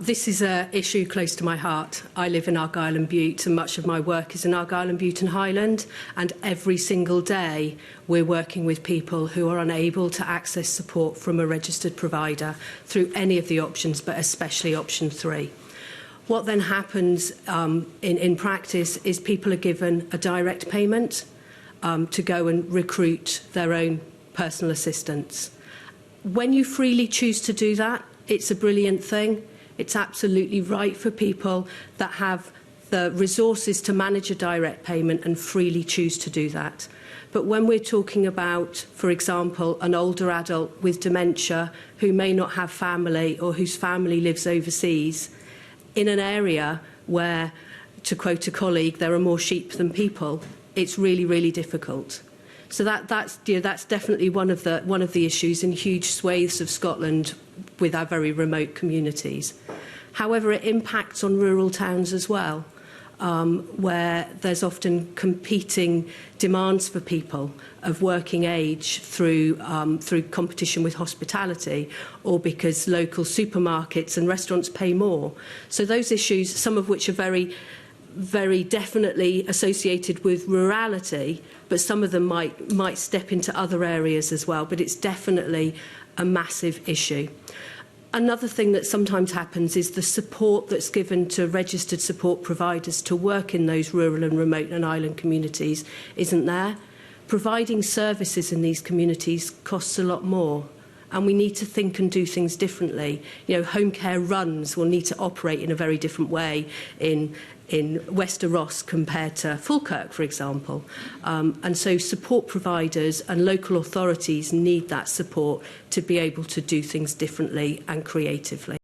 This is an issue close to my heart. I live in Argyll and Bute, and much of my work is in Argyll and Bute and Highland, and every single day we're working with people who are unable to access support from a registered provider through any of the options, but especially option 3. What then happens in practice is people are given a direct payment to go and recruit their own personal assistants. When you freely choose to do that, it's a brilliant thing. It's absolutely right for people that have the resources to manage a direct payment and freely choose to do that. But when we're talking about, for example, an older adult with dementia who may not have family or whose family lives overseas, in an area where, to quote a colleague, there are more sheep than people, it's really, really difficult. So that's definitely one of the issues in huge swathes of Scotland with our very remote communities. However, it impacts on rural towns as well, where there's often competing demands for people of working age through competition with hospitality, or because local supermarkets and restaurants pay more. So those issues, some of which are very definitely associated with rurality, but some of them might step into other areas as well. But it's definitely a massive issue. Another thing that sometimes happens is the support that's given to registered support providers to work in those rural and remote and island communities isn't there. Providing services in these communities costs a lot more, and we need to think and do things differently. You know, home care runs will need to operate in a very different way in Wester Ross compared to Falkirk, for example. And so support providers and local authorities need that support to be able to do things differently and creatively.